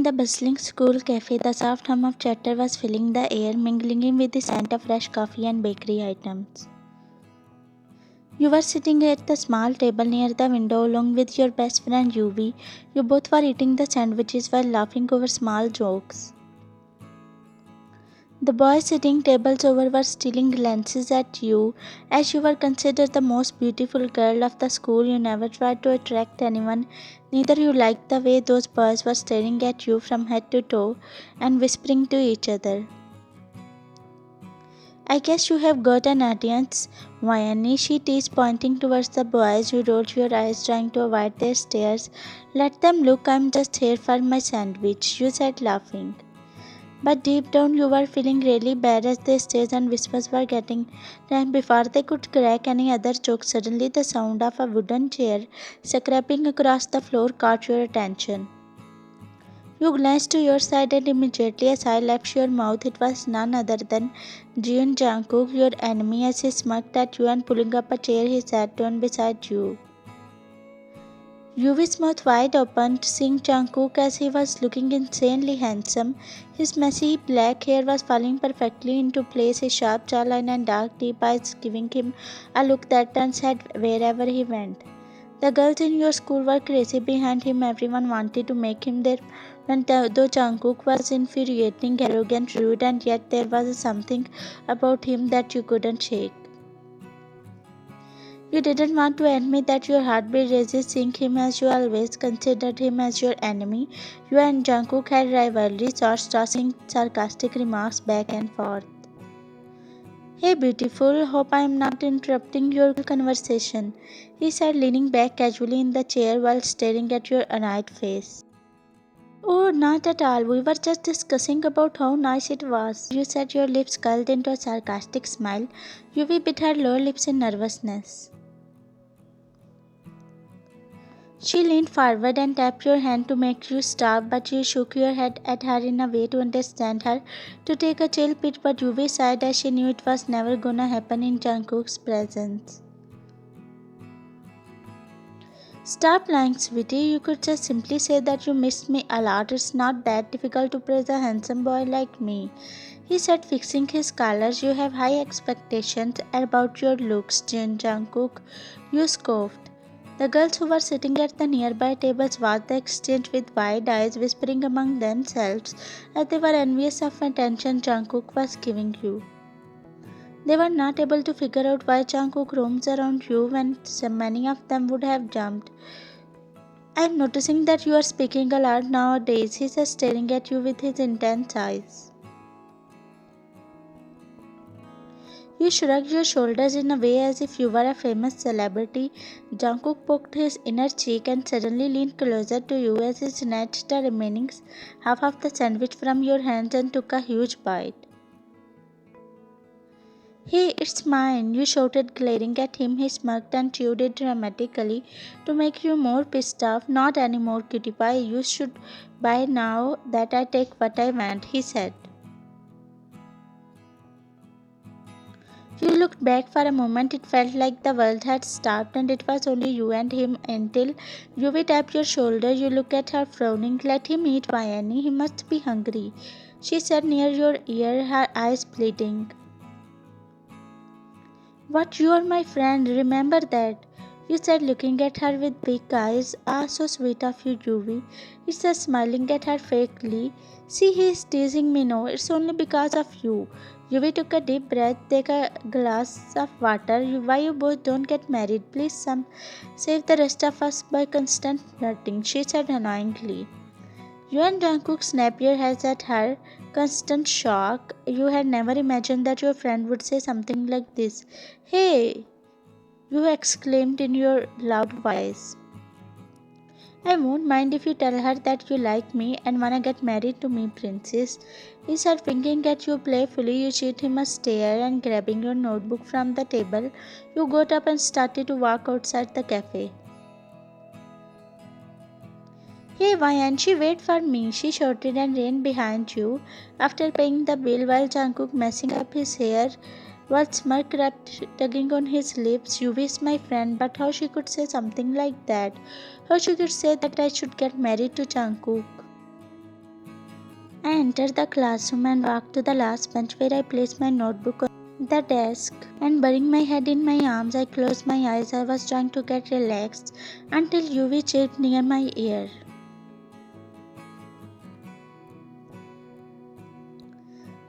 the bustling school cafe, the soft hum of chatter was filling the air, mingling with the scent of fresh coffee and bakery items. You were sitting at the small table near the window along with your best friend Yuvi. You both were eating the sandwiches while laughing over small jokes. The boys sitting tables over were stealing glances at you, as you were considered the most beautiful girl of the school. You never tried to attract anyone, neither you liked the way those boys were staring at you from head to toe and whispering to each other. I guess you have got an audience, Vayani, she teased, pointing towards the boys. You rolled your eyes, trying to avoid their stares. Let them look, I'm just here for my sandwich, you said, laughing. But deep down you were feeling really bad as the stares and whispers were getting them. Before they could crack any other joke, suddenly the sound of a wooden chair scraping across the floor caught your attention. You glanced to your side and immediately a sigh left your mouth. It was none other than Jeonjungkook, your enemy, as he smirked at you and pulling up a chair he sat down beside you. Yuvi's mouth wide open, seeing Jungkook as he was looking insanely handsome. His messy black hair was falling perfectly into place, his sharp jawline and dark deep eyes giving him a look that turned head wherever he went. The girls in your school were crazy behind him. Everyone wanted to make him their friend, though Jungkook was infuriating, arrogant, rude, and yet there was something about him that you couldn't shake. You didn't want to admit that your heartbeat races, seeing him as you always considered him as your enemy. You and Jungkook had rivalry, tossing sarcastic remarks back and forth. Hey beautiful, hope I am not interrupting your conversation, he said, leaning back casually in the chair while staring at your annoyed face. Oh, not at all. We were just discussing about how nice it was, you said, your lips curled into a sarcastic smile. Yuvi bit her lower lips in nervousness. She leaned forward and tapped your hand to make you stop, but you shook your head at her in a way to understand her, to take a chill pit, but Yuvi sighed as she knew it was never gonna happen in Jungkook's presence. Stop lying, sweetie. You could just simply say that you missed me a lot. It's not that difficult to praise a handsome boy like me, he said, fixing his colors. You have high expectations about your looks, Jungkook, you scoffed. The girls who were sitting at the nearby tables watched the exchange with wide eyes, whispering among themselves as they were envious of the attention Jungkook was giving you. They were not able to figure out why Jungkook roams around you when so many of them would have jumped. I am noticing that you are speaking a lot nowadays, he said, staring at you with his intense eyes. You shrugged your shoulders in a way as if you were a famous celebrity. Jungkook poked his inner cheek and suddenly leaned closer to you as he snatched the remaining half of the sandwich from your hands and took a huge bite. Hey, it's mine, you shouted, glaring at him. He smirked and chewed it dramatically to make you more pissed off. Not anymore, cutie pie. You should buy now that I take what I want, he said. You looked back for a moment. It felt like the world had stopped and it was only you and him until Yuvi tapped your shoulder. You looked at her frowning. Let him eat, Vayani. He must be hungry, she said near your ear, her eyes bleeding. What, you are my friend, remember that, you said, looking at her with big eyes. Ah, so sweet of you, Yuvi, he said, smiling at her fakely. See, he is teasing me now. It's only because of you. Yuvi took a deep breath. Take a glass of water. Why you both don't get married? Please, save the rest of us by constant flirting, she said annoyingly. You and Jungkook snapped your heads at her constant shock. You had never imagined that your friend would say something like this. Hey, you exclaimed in your loud voice. I won't mind if you tell her that you like me and wanna get married to me, princess, he said, winking at you playfully. You shot him a stare and grabbing your notebook from the table, you got up and started to walk outside the cafe. Hey Vayanshi, wait for me, she shouted and ran behind you. After paying the bill while Jungkook messing up his hair, while smirk kept tugging on his lips. You is my friend, but how she could say something like that? How she could say that I should get married to Jungkook? entered the classroom and walked to the last bench where I placed my notebook on the desk, and burying my head in my arms, I closed my eyes. I was trying to get relaxed until Yuvi chirped near my ear.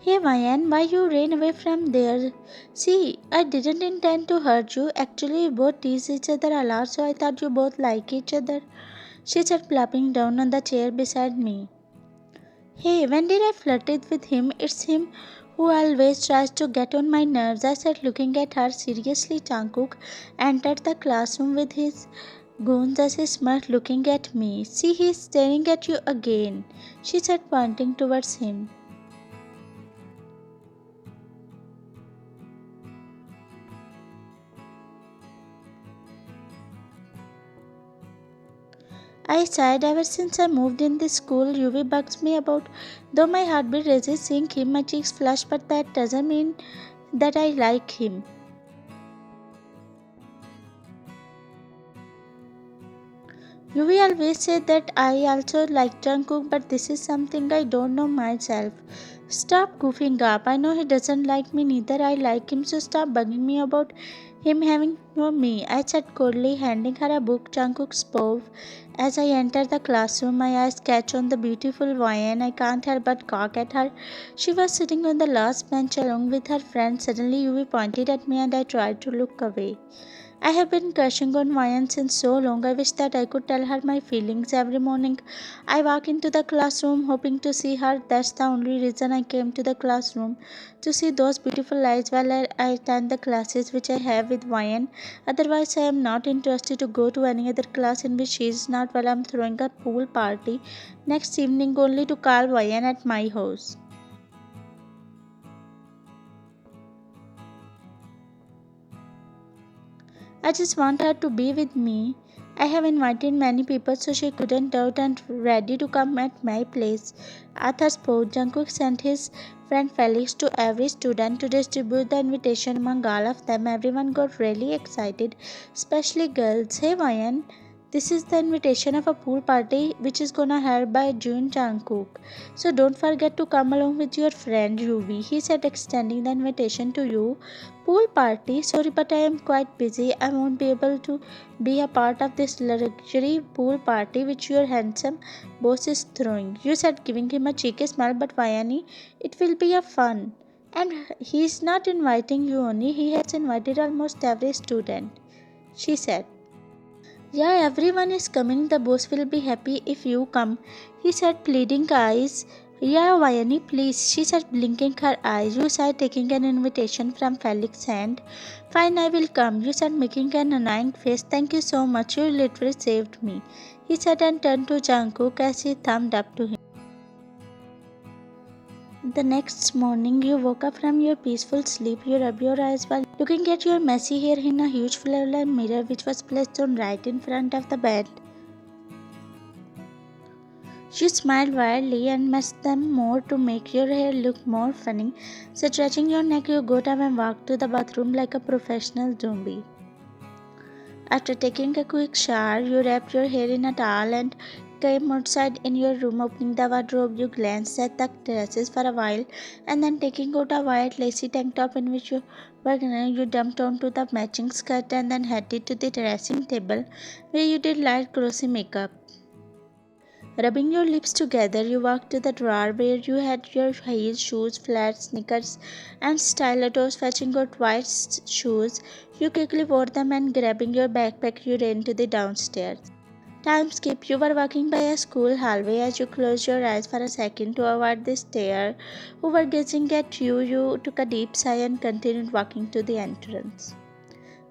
Hey Mayan, why you ran away from there? See, I didn't intend to hurt you. Actually, we both tease each other a lot, so I thought you both like each other. She said, plopping down on the chair beside me. Hey, when did I flirted with him? It's him who always tries to get on my nerves, I said, looking at her seriously. Jungkook entered the classroom with his goons as he smirked, looking at me. See, he's staring at you again, she said, pointing towards him. I sighed. Ever since I moved in this school, UV bugs me about. Though my heartbeat races seeing him, my cheeks flush, but that doesn't mean that I like him. UV always said that I also like Jungkook, but this is something I don't know myself. Stop goofing up. I know he doesn't like me, neither I like him, so stop bugging me about him having no me, I said coldly, handing her a book. Jungkook spoke. As I enter the classroom, my eyes catch on the beautiful Vian. I can't help but cock at her. She was sitting on the last bench along with her friend. Suddenly, Yuvi pointed at me and I tried to look away. I have been crushing on Mayan since so long. I wish that I could tell her my feelings every morning. I walk into the classroom hoping to see her. That's the only reason I came to the classroom, to see those beautiful eyes while I attend the classes which I have with Mayan. Otherwise, I am not interested to go to any other class in which she is not, while I am throwing a pool party next evening only to call Mayan at my house. I just want her to be with me. I have invited many people so she couldn't doubt and ready to come at my place. At her spot, Jungkook sent his friend Felix to every student to distribute the invitation among all of them. Everyone got really excited, especially girls. Hey Mayan, this is the invitation of a pool party which is gonna held by June Jungkook. So don't forget to come along with your friend Ruby. He said, extending the invitation to you. Pool party? Sorry, but I am quite busy. I won't be able to be a part of this luxury pool party which your handsome boss is throwing. You said, giving him a cheeky smile, but Vayani, it will be a fun. And he's not inviting you only, he has invited almost every student, she said. Yeah, everyone is coming. The boss will be happy if you come, he said, pleading eyes. Yeah, Vayani, please, she said, blinking her eyes. You said, taking an invitation from Felix's hand. Fine, I will come, you said, making an annoying face. Thank you so much, you literally saved me, he said, and turned to Jungkook as he thumbed up to him. The next morning, you woke up from your peaceful sleep. You rubbed your eyes while looking at your messy hair in a huge floor-length mirror which was placed on right in front of the bed. You smiled wildly and messed them more to make your hair look more funny. Stretching your neck, you got up and walked to the bathroom like a professional zombie. After taking a quick shower, you wrapped your hair in a towel and came outside in your room. Opening the wardrobe, you glanced at the dresses for a while, and then taking out a white lacy tank top in which you were you dumped onto the matching skirt and then headed to the dressing table where you did light glossy makeup. Rubbing your lips together, you walked to the drawer where you had your heels, shoes, flats, sneakers, and stilettos. Fetching out white shoes, you quickly wore them and grabbing your backpack, you ran to the downstairs. Time skip. You were walking by a school hallway. As you closed your eyes for a second to avoid the stare who were gazing at you, you took a deep sigh and continued walking to the entrance.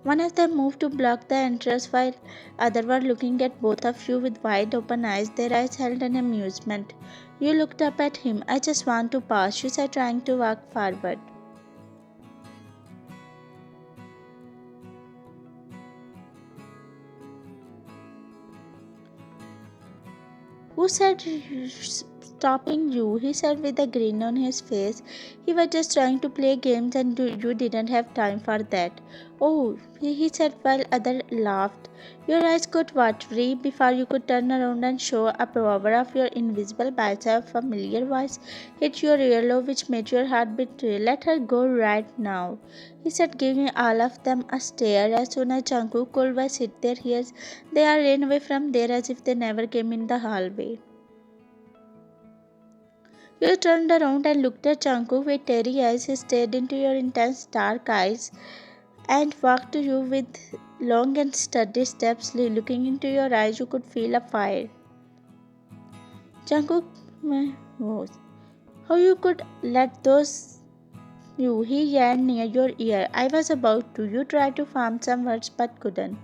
One of them moved to block the entrance while others were looking at both of you with wide open eyes, their eyes held in amusement. You looked up at him. I just want to pass, you said, trying to walk forward. Who said stopping you, he said with a grin on his face. He was just trying to play games and you didn't have time for that. Oh, he said while other laughed. Your eyes got watery before you could turn around and show a power of your invisible bicep. A familiar voice hit your earlobe which made your heart beat. Let her go right now, he said, giving all of them a stare. As soon as Jungkook could hit their ears, they all ran away from there as if they never came in the hallway. You turned around and looked at Jungkook with teary eyes. He stared into your intense dark eyes and walked to you with long and steady steps. Looking into your eyes, you could feel a fire. Jungkook, how you could let those you? He yawned near your ear. I was about to. You tried to form some words but couldn't.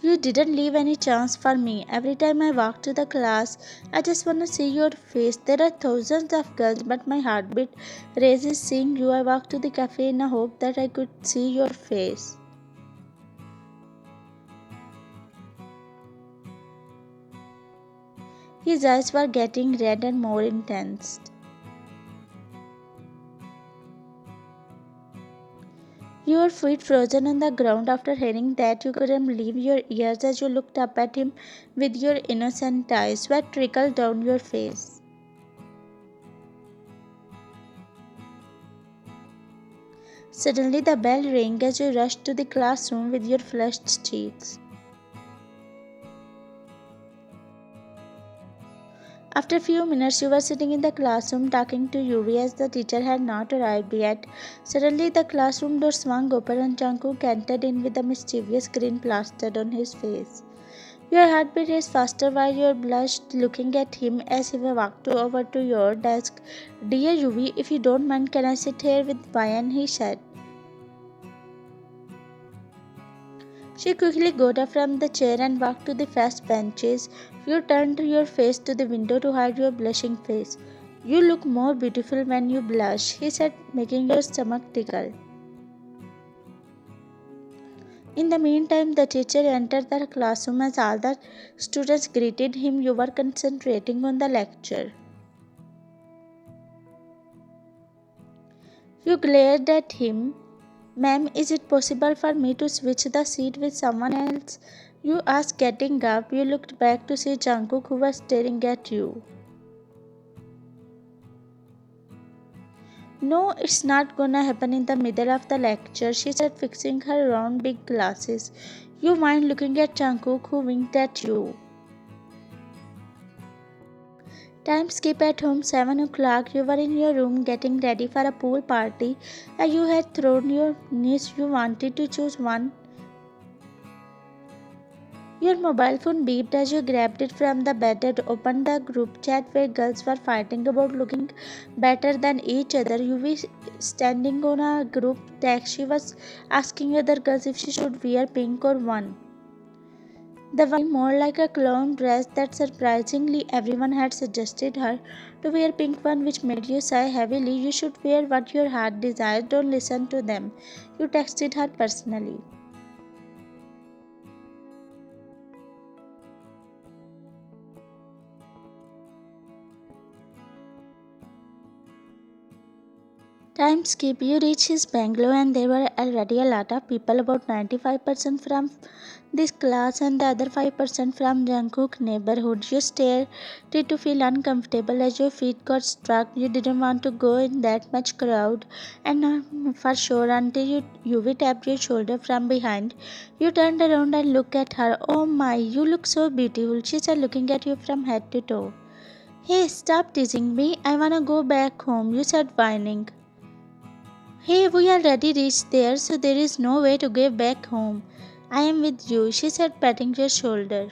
You didn't leave any chance for me. Every time I walk to the class, I just want to see your face. There are thousands of girls, but my heartbeat raises seeing you. I walked to the cafe in a hope that I could see your face. His eyes were getting red and more intense. Your feet frozen on the ground after hearing that. You couldn't believe your ears as you looked up at him with your innocent eyes. Sweat trickled down your face. Suddenly the bell rang as you rushed to the classroom with your flushed cheeks. After a few minutes, you were sitting in the classroom talking to Yuri as the teacher had not arrived yet. Suddenly, the classroom door swung open and Jungkook entered in with a mischievous grin plastered on his face. Your heartbeat raced faster while you blushed, looking at him as he walked over to your desk. Dear Yuri, if you don't mind, can I sit here with Bayan? He said. She quickly got up from the chair and walked to the first benches. You turned your face to the window to hide your blushing face. You look more beautiful when you blush, he said, making your stomach tickle. In the meantime, the teacher entered the classroom as all the students greeted him. You were concentrating on the lecture. You glared at him. Ma'am, is it possible for me to switch the seat with someone else? You asked, getting up. You looked back to see Jungkook, who was staring at you. No, it's not gonna happen in the middle of the lecture, she said, fixing her round big glasses. You mind looking at Jungkook, who winked at you. Time skip at home, 7 o'clock. You were in your room getting ready for a pool party and you had thrown your niece. You wanted to choose one. Your mobile phone beeped as you grabbed it from the bed and opened the group chat where girls were fighting about looking better than each other. You were standing on a group text. She was asking other girls if she should wear pink or one. The one more like a clown dress that surprisingly everyone had suggested her to wear pink one, which made you sigh heavily. You should wear what your heart desires, don't listen to them. You texted her personally. Time skip, you reached his bungalow and there were already a lot of people, about 95% from this class and the other 5% from Jungkook neighborhood. You started to feel uncomfortable as your feet got stuck. You didn't want to go in that much crowd and not for sure until Yuvi tapped your shoulder from behind. You turned around and looked at her. Oh my, you look so beautiful, she said, looking at you from head to toe. Hey, stop teasing me. I wanna go back home, you said, whining. Hey, we already reached there, so there is no way to get back home. I am with you, she said, patting your shoulder.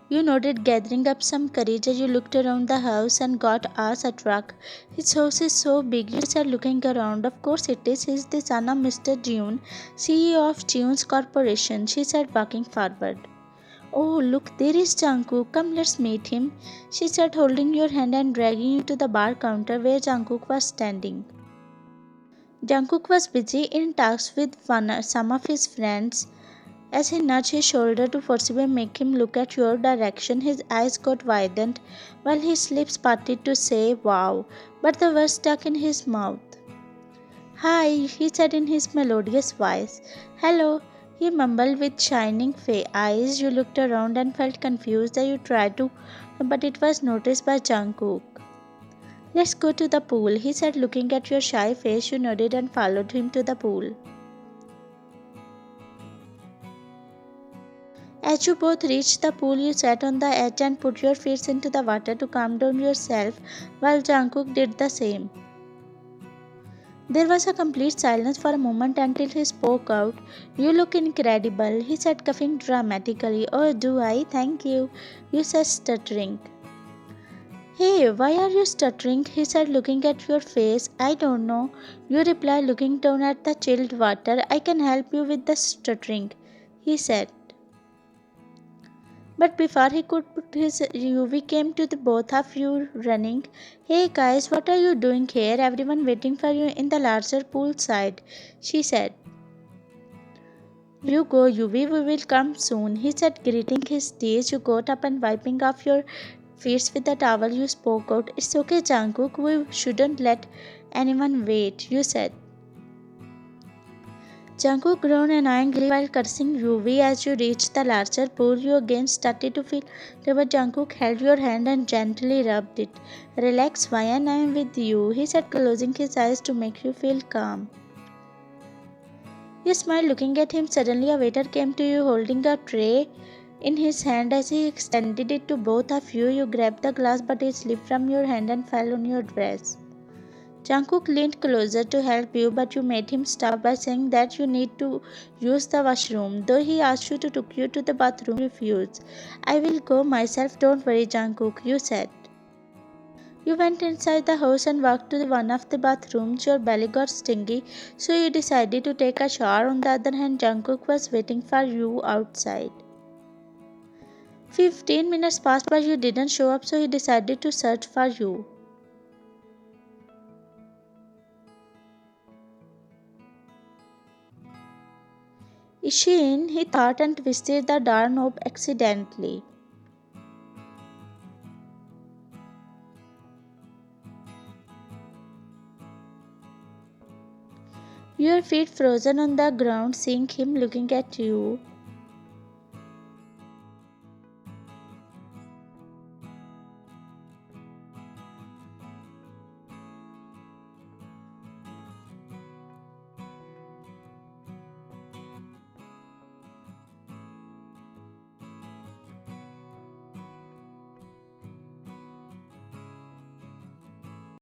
You nodded, gathering up some courage as you looked around the house and got ass a truck. His house is so big, you said, looking around. Of course it is. He's the son of Mr. Jeon, CEO of Jeon's corporation, she said, walking forward. Oh, look, there is Jungkook. Come, let's meet him, she said, holding your hand and dragging you to the bar counter where Jungkook was standing. Jungkook was busy in talks with some of his friends. As he nudged his shoulder to forcibly make him look at your direction, his eyes got widened while his lips parted to say wow, but the words stuck in his mouth. Hi, he said in his melodious voice. Hello, he mumbled with shining eyes. You looked around and felt confused as you tried to, but it was noticed by Jungkook. Let's go to the pool, he said, looking at your shy face. You nodded and followed him to the pool. As you both reached the pool, you sat on the edge and put your feet into the water to calm down yourself, while Jungkook did the same. There was a complete silence for a moment until he spoke out. You look incredible, he said, coughing dramatically. Oh, do I? Thank you, you said, stuttering. Hey, why are you stuttering? He said, looking at your face. I don't know. You replied, looking down at the chilled water. I can help you with the stuttering, he said. But before he could put his UV came to the both of you running. Hey guys, what are you doing here? Everyone waiting for you in the larger pool side, she said. You go, UV, we will come soon, he said, greeting his tears. You got up and wiping off your face with the towel. You spoke out. It's okay, Jungkook, we shouldn't let anyone wait, you said. Jungkook groaned annoyingly while cursing UV. As you reached the larger pool, you again started to feel but Jungkook held your hand and gently rubbed it. Relax, Vayan, I am with you, he said, closing his eyes to make you feel calm. You smiled, looking at him. Suddenly a waiter came to you holding a tray in his hand. As he extended it to both of you, you grabbed the glass, but it slipped from your hand and fell on your dress. Jungkook leaned closer to help you, but you made him stop by saying that you need to use the washroom. Though he asked you to take you to the bathroom, you refused. I will go myself, don't worry, Jungkook, you said. You went inside the house and walked to one of the bathrooms. Your belly got stingy, so you decided to take a shower. On the other hand, Jungkook was waiting for you outside. 15 minutes passed but you didn't show up, so he decided to search for you. Is she in? He thought and twisted the door knob accidentally. Your feet frozen on the ground, seeing him looking at you.